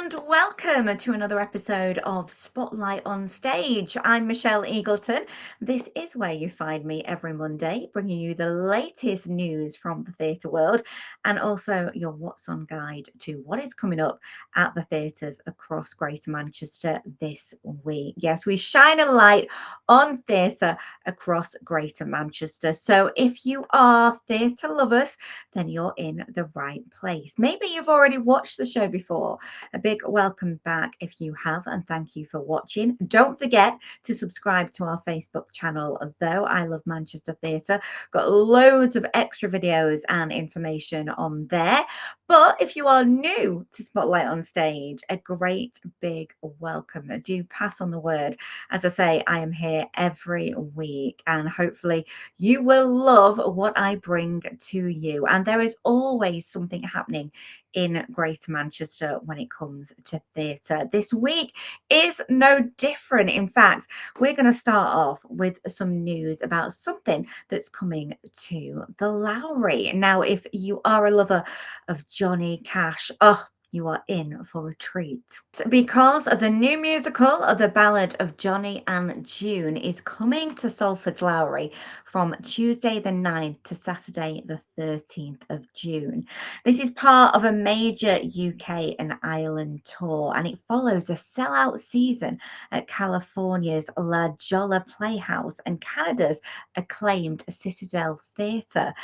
and welcome to another episode of Spotlight on Stage. I'm Michelle Eagleton. This is where you find me every Monday, bringing you the latest news from the theatre world and also your What's On guide to what is coming up at the theatres across Greater Manchester this week. Yes, we shine a light on theatre across Greater Manchester. So if you are theatre lovers, then you're in the right place. Maybe you've already watched the show before. A big welcome back if you have, and thank you for watching. Don't forget to subscribe to our Facebook channel, though. I Love Manchester Theatre. Got loads of extra videos and information on there. But if you are new to Spotlight on Stage, a great big welcome. Do pass on the word. As I say, I am here every week, and hopefully you will love what I bring to you. And there is always something happening in Greater Manchester when it comes to theatre. This week is no different. In fact, we're going to start off with some news about something that's coming to the Lowry. Now, if you are a lover of Johnny Cash, you are in for a treat. Because the new musical of The Ballad of Johnny and June is coming to Salford Lowry from Tuesday the 9th to Saturday the 13th of June. This is part of a major UK and Ireland tour, and it follows a sellout season at California's La Jolla Playhouse and Canada's acclaimed Citadel Theatre.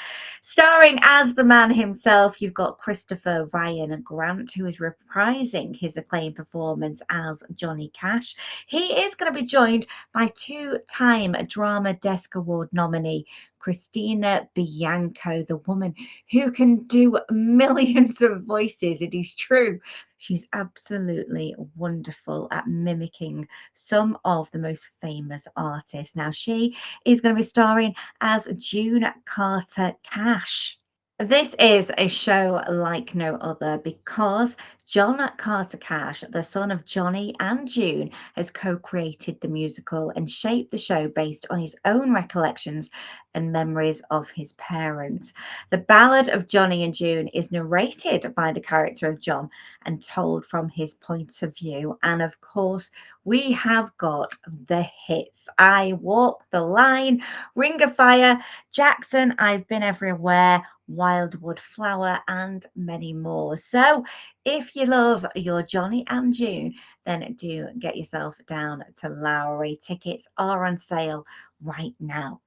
Starring as the man himself, you've got Christopher Ryan Grant, who is reprising his acclaimed performance as Johnny Cash. He is going to be joined by two-time Drama Desk Award nominee Christina Bianco, the woman who can do millions of voices. It is true. She's absolutely wonderful at mimicking some of the most famous artists. Now, she is going to be starring as June Carter Cash. This is a show like no other because John Carter Cash, the son of Johnny and June, has co-created the musical and shaped the show based on his own recollections and memories of his parents. The Ballad of Johnny and June is narrated by the character of John and told from his point of view. And of course, we have got the hits. I Walk the Line, Ring of Fire, Jackson, I've Been Everywhere, Wildwood Flower, and many more. So if you love your Johnny and June, then do get yourself down to Lowry. Tickets are on sale right now.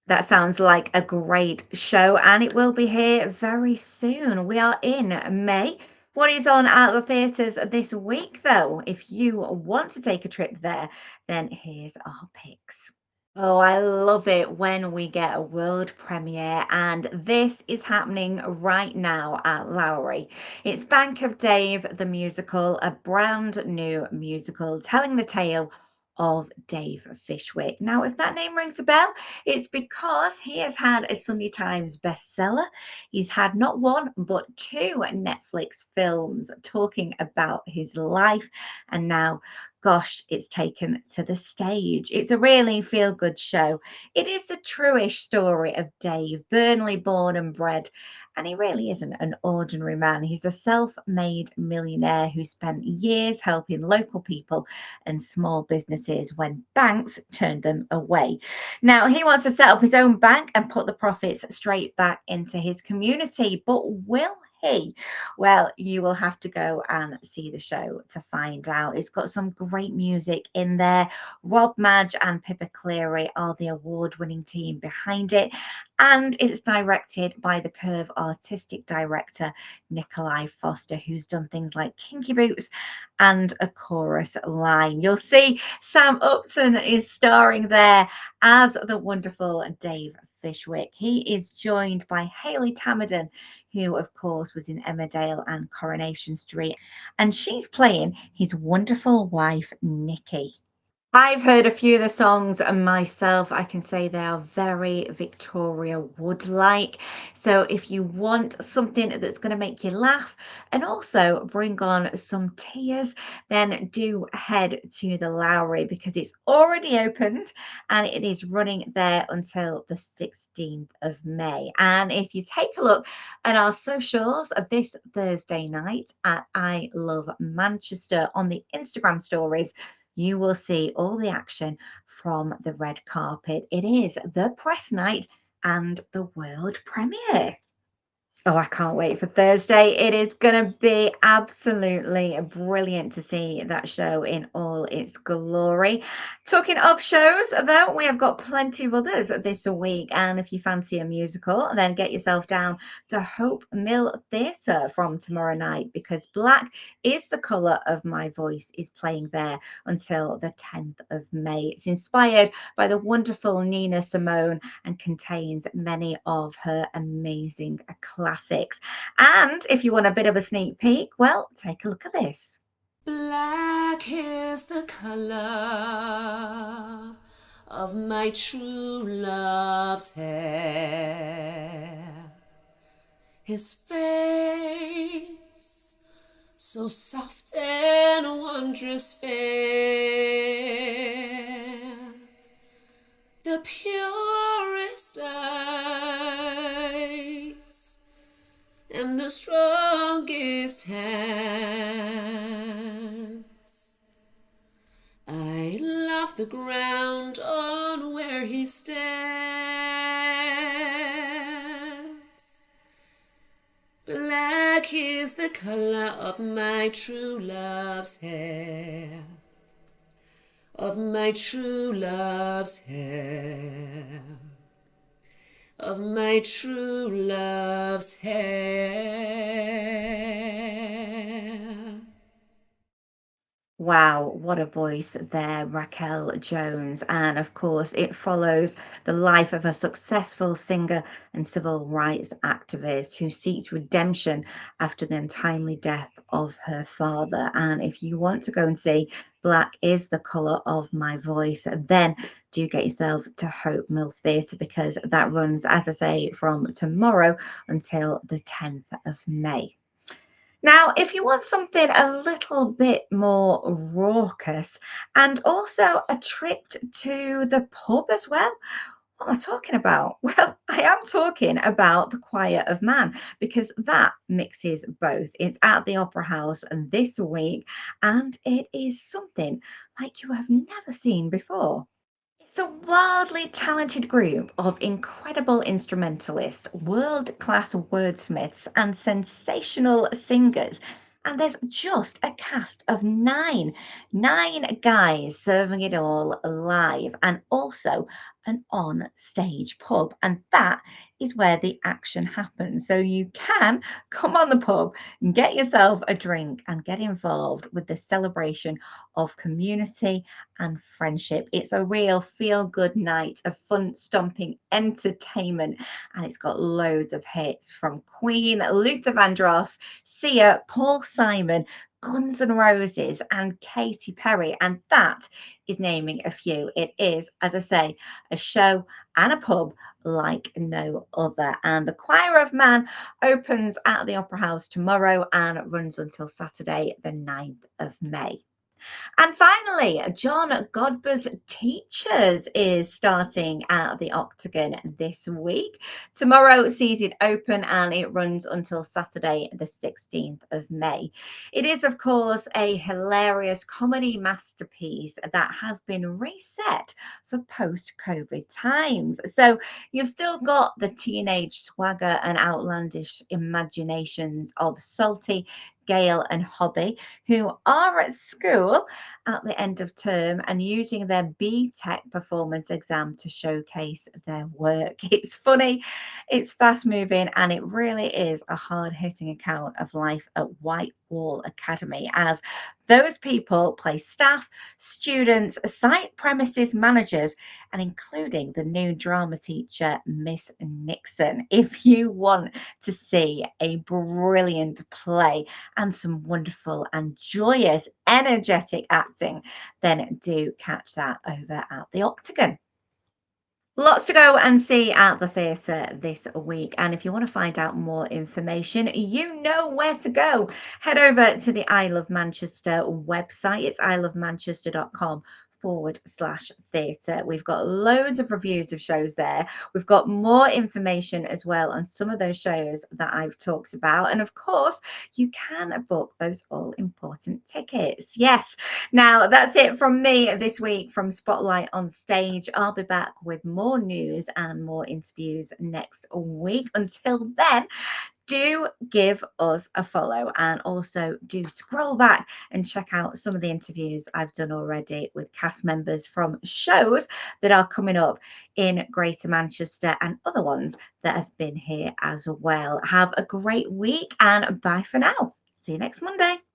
That sounds like a great show, and it will be here very soon. We are in May. What is on at the theatres this week, though? If you want to take a trip there, then here's our picks. Oh, I love it when we get a world premiere, and this is happening right now at Lowry. It's Bank of Dave, the musical, a brand new musical telling the tale of Dave Fishwick. Now, if that name rings a bell, it's because he has had a Sunday Times bestseller. He's had not one, but two Netflix films talking about his life, and now gosh, it's taken to the stage. It's a really feel good show. It is the truish story of Dave, Burnley born and bred, and he really isn't an ordinary man. He's a self made millionaire who spent years helping local people and small businesses when banks turned them away. Now, he wants to set up his own bank and put the profits straight back into his community, but will he? Well, you will have to go and see the show to find out. It's got some great music in there. Rob Madge and Pippa Cleary are the award-winning team behind it, and it's directed by the Curve artistic director Nikolai Foster, who's done things like Kinky Boots and A Chorus Line. You'll see Sam Upton is starring there as the wonderful Dave Fishwick. He is joined by Hayley Tamerton, who, of course, was in Emmerdale and Coronation Street, and she's playing his wonderful wife, Nikki. I've heard a few of the songs myself. I can say they are very Victoria Wood-like. So if you want something that's going to make you laugh and also bring on some tears, then do head to the Lowry because it's already opened and it is running there until the 16th of May. And if you take a look at our socials this Thursday night at I Love Manchester on the Instagram stories, you will see all the action from the red carpet. It is the press night and the world premiere. Oh, I can't wait for Thursday. It is going to be absolutely brilliant to see that show in all its glory. Talking of shows, though, we have got plenty of others this week. And if you fancy a musical, then get yourself down to Hope Mill Theatre from tomorrow night because Black is the Colour of My Voice is playing there until the 10th of May. It's inspired by the wonderful Nina Simone and contains many of her amazing classics. And if you want a bit of a sneak peek, well, take a look at this. Black is the color of my true love's hair. His face, so soft and wondrous fair, the purest eyes and the strongest hands. I love the ground on where he stands. Black is the color of my true love's hair, of my true love's hair, of my true love's hair. Wow, what a voice there, Raquel Jones. And of course, it follows the life of a successful singer and civil rights activist who seeks redemption after the untimely death of her father. And if you want to go and see Black is the Colour of My Voice, then do get yourself to Hope Mill Theatre because that runs, as I say, from tomorrow until the 10th of May. Now, if you want something a little bit more raucous and also a trip to the pub as well, what am I talking about? Well, I am talking about The Quiet of Man because that mixes both. It's at the Opera House this week and it is something like you have never seen before. It's a wildly talented group of incredible instrumentalists, world class wordsmiths, and sensational singers. And there's just a cast of nine guys serving it all live and also an on stage pub. And that is where the action happens. So you can come on the pub and get yourself a drink and get involved with the celebration of community and friendship. It's a real feel good night of fun stomping entertainment, and it's got loads of hits from Queen, Luther Vandross, Sia, Paul Simon, Guns N' Roses, and Katy Perry. And that is naming a few. It is, as I say, a show and a pub like no other. And the Choir of Man opens at the Opera House tomorrow and runs until Saturday, the 9th of May. And finally, John Godber's Teachers is starting at the Octagon this week. Tomorrow sees it open and it runs until Saturday, the 16th of May. It is, of course, a hilarious comedy masterpiece that has been reset for post COVID times. So you've still got the teenage swagger and outlandish imaginations of Salty, Gail, and Hobby, who are at school at the end of term and using their BTEC performance exam to showcase their work. It's funny, it's fast moving, and it really is a hard hitting account of life at White Wall Academy, as those people play staff, students, site premises managers, and including the new drama teacher, Miss Nixon. If you want to see a brilliant play and some wonderful and joyous, energetic acting, then do catch that over at the Octagon. Lots to go and see at the theatre this week. And if you want to find out more information, you know where to go. Head over to the Isle of Manchester website. It's isleofmanchester.com/theatre. We've got loads of reviews of shows there. We've got more information as well on some of those shows that I've talked about. And of course, you can book those all important tickets. Yes. Now, that's it from me this week from Spotlight on Stage. I'll be back with more news and more interviews next week. Until then, do give us a follow and also do scroll back and check out some of the interviews I've done already with cast members from shows that are coming up in Greater Manchester and other ones that have been here as well. Have a great week and bye for now. See you next Monday.